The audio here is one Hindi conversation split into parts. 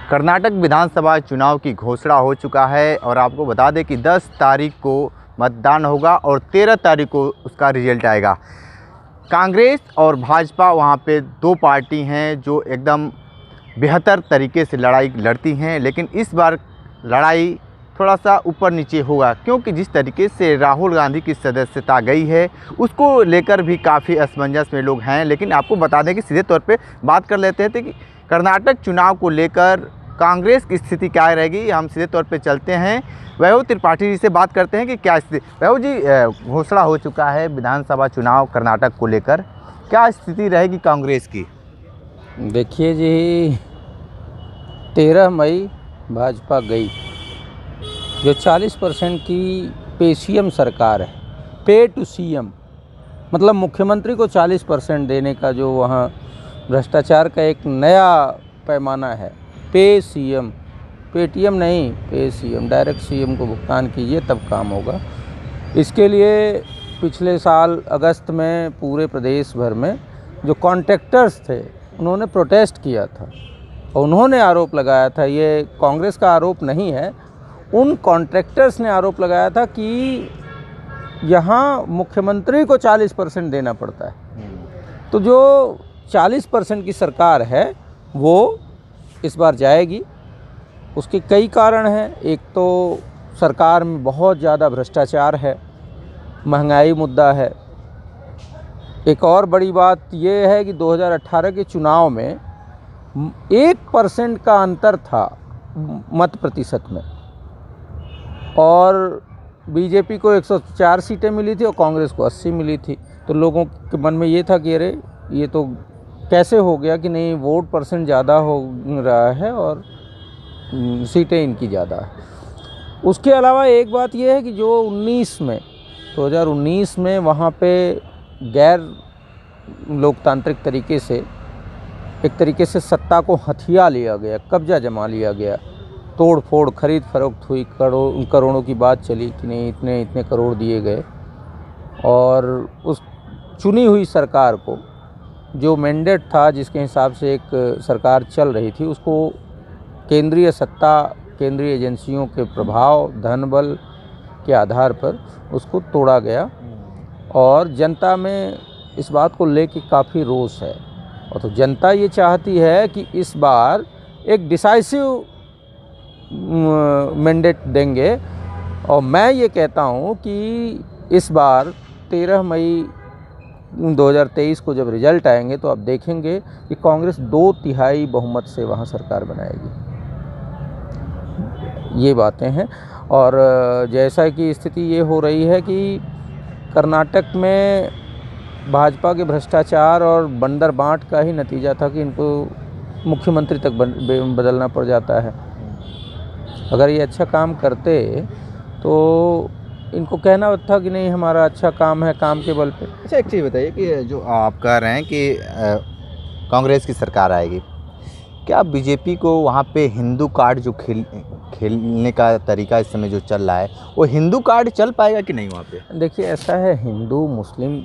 कर्नाटक विधानसभा चुनाव की घोषणा हो चुका है और आपको बता दें कि 10 तारीख को मतदान होगा और 13 तारीख को उसका रिजल्ट आएगा। कांग्रेस और भाजपा वहाँ पे दो पार्टी हैं जो एकदम बेहतर तरीके से लड़ाई लड़ती हैं, लेकिन इस बार लड़ाई थोड़ा सा ऊपर नीचे होगा, क्योंकि जिस तरीके से राहुल गांधी की सदस्यता गई है उसको लेकर भी काफ़ी असमंजस में लोग हैं। लेकिन आपको बता दें कि सीधे तौर पे बात कर लेते हैं कि कर्नाटक चुनाव को लेकर कांग्रेस की स्थिति क्या रहेगी। हम सीधे तौर पे चलते हैं, वैभव त्रिपाठी जी से बात करते हैं कि क्या स्थिति। वैभव जी, घोषणा हो चुका है विधानसभा चुनाव कर्नाटक को लेकर, क्या स्थिति रहेगी कांग्रेस की? देखिए जी, 13 मई भाजपा गई, जो 40% की पे सीएम सरकार है, पे टू सीएम, मतलब मुख्यमंत्री को 40% देने का जो वहाँ भ्रष्टाचार का एक नया पैमाना है। पे सीएम, पेटीएम नहीं, पे सीएम, डायरेक्ट सीएम को भुगतान कीजिए तब काम होगा। इसके लिए पिछले साल अगस्त में पूरे प्रदेश भर में जो कॉन्ट्रैक्टर्स थे उन्होंने प्रोटेस्ट किया था और उन्होंने आरोप लगाया था, ये कांग्रेस का आरोप नहीं है, उन कॉन्ट्रैक्टर्स ने आरोप लगाया था कि यहाँ मुख्यमंत्री को 40% देना पड़ता है। तो जो 40% की सरकार है वो इस बार जाएगी। उसके कई कारण हैं। एक तो सरकार में बहुत ज़्यादा भ्रष्टाचार है, महंगाई मुद्दा है। एक और बड़ी बात ये है कि 2018 के चुनाव में 1% का अंतर था मत प्रतिशत में, और बीजेपी को 104 सीटें मिली थी और कांग्रेस को 80 मिली थी। तो लोगों के मन में ये था कि अरे ये तो कैसे हो गया कि नहीं, वोट परसेंट ज़्यादा हो रहा है और सीटें इनकी ज़्यादा है। उसके अलावा एक बात ये है कि जो 2019 में वहाँ पे गैर लोकतांत्रिक तरीके से एक तरीके से सत्ता को हथिया लिया गया, कब्जा जमा लिया गया, तोड़ फोड़ खरीद फरोख्त हुई, करोड़ों की बात चली कि नहीं इतने इतने करोड़ दिए गए, और उस चुनी हुई सरकार को जो मैंडेट था जिसके हिसाब से एक सरकार चल रही थी उसको केंद्रीय सत्ता, केंद्रीय एजेंसियों के प्रभाव, धन बल के आधार पर उसको तोड़ा गया। और जनता में इस बात को लेके काफ़ी रोष है, और तो जनता ये चाहती है कि इस बार एक डिसाइसिव मैंडेट देंगे। और मैं ये कहता हूँ कि इस बार 13 मई 2023 को जब रिजल्ट आएंगे तो आप देखेंगे कि कांग्रेस 2/3 बहुमत से वहाँ सरकार बनाएगी। ये बातें हैं। और जैसा कि स्थिति ये हो रही है कि कर्नाटक में भाजपा के भ्रष्टाचार और बंदर बांट का ही नतीजा था कि इनको मुख्यमंत्री तक बदलना पड़ जाता है। अगर ये अच्छा काम करते तो इनको कहना था कि नहीं हमारा अच्छा काम है, काम के बल पे। अच्छा, एक चीज़ बताइए कि जो आप कह रहे हैं कि कांग्रेस की सरकार आएगी, क्या बीजेपी को वहाँ पे हिंदू कार्ड जो खेलने का तरीका इस समय जो चल रहा है वो हिंदू कार्ड चल पाएगा कि नहीं वहाँ पे? देखिए, ऐसा है, हिंदू मुस्लिम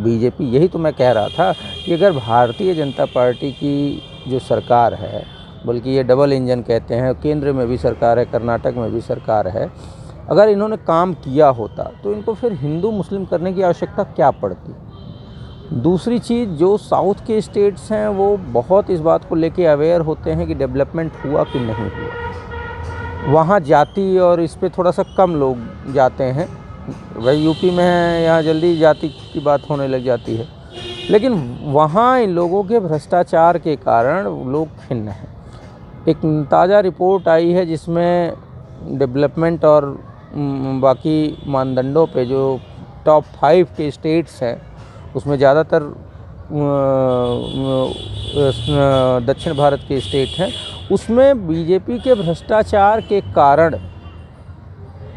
बीजेपी, यही तो मैं कह रहा था कि अगर भारतीय जनता पार्टी की जो सरकार है, बल्कि ये डबल इंजन कहते हैं, केंद्र में भी सरकार है, कर्नाटक में भी सरकार है, अगर इन्होंने काम किया होता तो इनको फिर हिंदू मुस्लिम करने की आवश्यकता क्या पड़ती। दूसरी चीज़, जो साउथ के स्टेट्स हैं वो बहुत इस बात को लेके अवेयर होते हैं कि डेवलपमेंट हुआ कि नहीं हुआ। वहाँ जाति और इस पे थोड़ा सा कम लोग जाते हैं। वही यूपी में है, यहाँ जल्दी जाति की बात होने लग जाती है, लेकिन वहाँ इन लोगों के भ्रष्टाचार के कारण लोग खिन्न हैं। एक ताज़ा रिपोर्ट आई है जिसमें डेवलपमेंट और बाकी मानदंडों पे जो टॉप 5 के स्टेट्स हैं उसमें ज़्यादातर दक्षिण भारत के स्टेट हैं, उसमें बीजेपी के भ्रष्टाचार के कारण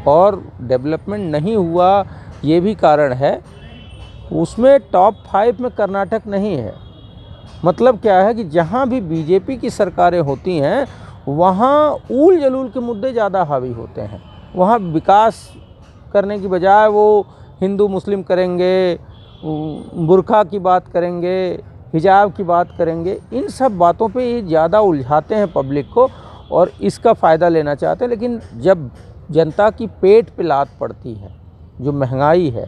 और डेवलपमेंट नहीं हुआ, ये भी कारण है। उसमें टॉप 5 में कर्नाटक नहीं है। मतलब क्या है कि जहाँ भी बीजेपी की सरकारें होती हैं वहाँ ऊल जलूल के मुद्दे ज़्यादा हावी होते हैं। वहाँ विकास करने की बजाय वो हिंदू मुस्लिम करेंगे, बुर्का की बात करेंगे, हिजाब की बात करेंगे, इन सब बातों पे ये ज़्यादा उलझाते हैं पब्लिक को। और इसका फ़ायदा लेना चाहते हैं। लेकिन जब जनता की पेट पे लात पड़ती है, जो महंगाई है,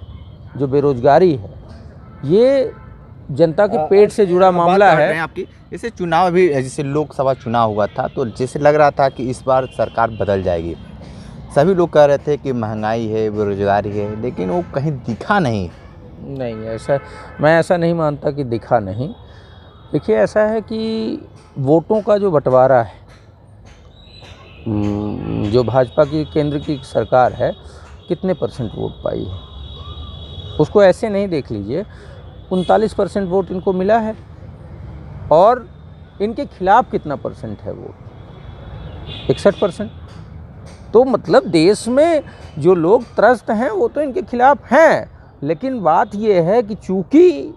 जो बेरोजगारी है, ये जनता के पेट से जुड़ा मामला है। आपकी जैसे चुनाव भी, जैसे लोकसभा चुनाव हुआ था तो जैसे लग रहा था कि इस बार सरकार बदल जाएगी, सभी लोग कह रहे थे कि महंगाई है, बेरोजगारी है, लेकिन वो कहीं दिखा नहीं। नहीं, ऐसा मैं ऐसा नहीं मानता कि दिखा नहीं। देखिए, ऐसा है कि वोटों का जो बंटवारा है, जो भाजपा की केंद्र की सरकार है, कितने % वोट पाई है, उसको ऐसे नहीं देख लीजिए। 39% वोट इनको मिला है और इनके खिलाफ कितना % है वोट, 61%। तो मतलब देश में जो लोग त्रस्त हैं वो तो इनके खिलाफ हैं, लेकिन बात ये है कि चूंकि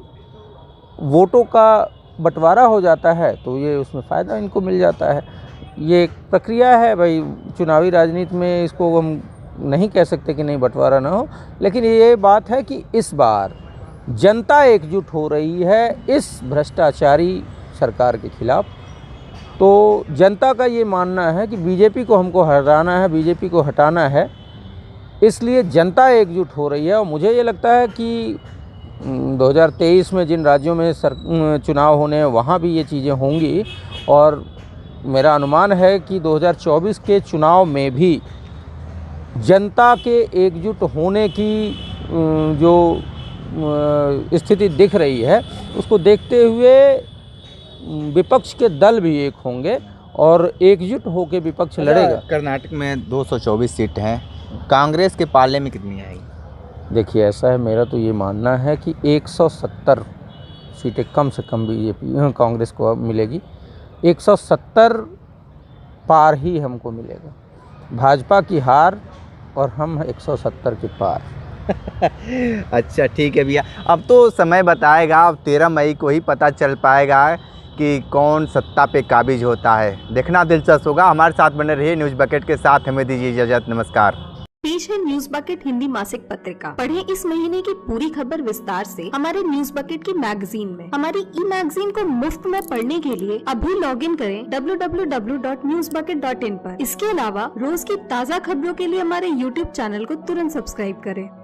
वोटों का बंटवारा हो जाता है तो ये उसमें फ़ायदा इनको मिल जाता है। ये एक प्रक्रिया है भाई, चुनावी राजनीति में इसको हम नहीं कह सकते कि नहीं बंटवारा ना हो, लेकिन ये बात है कि इस बार जनता एकजुट हो रही है इस भ्रष्टाचारी सरकार के खिलाफ। तो जनता का ये मानना है कि बीजेपी को हमको हराना है, बीजेपी को हटाना है, इसलिए जनता एकजुट हो रही है। और मुझे ये लगता है कि 2023 में जिन राज्यों में चुनाव होने हैं वहाँ भी ये चीज़ें होंगी, और मेरा अनुमान है कि 2024 के चुनाव में भी जनता के एकजुट होने की जो स्थिति दिख रही है, उसको देखते हुए विपक्ष के दल भी एक होंगे और एकजुट होकर विपक्ष लड़ेगा। कर्नाटक में 224 सीट हैं, कांग्रेस के पाले में कितनी आएगी? देखिए, ऐसा है, मेरा तो ये मानना है कि 170 सीटें कम से कम बीजेपी कांग्रेस को मिलेगी। 170 पार ही हमको मिलेगा। भाजपा की हार और हम 170 के पार। अच्छा, ठीक है भैया, अब तो समय बताएगा, अब 13 मई को ही पता चल पाएगा कि कौन सत्ता पे काबिज होता है। देखना दिलचस्प होगा। हमारे साथ बने रहिए न्यूज़ बकेट के साथ। हमें दीजिए इजाजत, नमस्कार। पेश है न्यूज बकेट हिंदी मासिक पत्रिका। पढ़ें इस महीने की पूरी खबर विस्तार से हमारे न्यूज बकेट की मैगजीन में। हमारी ई मैगजीन को मुफ्त में पढ़ने के लिए अभी लॉग इन करें www.newsbucket.in पर। इसके अलावा रोज की ताज़ा खबरों के लिए हमारे YouTube चैनल को तुरंत सब्सक्राइब करें।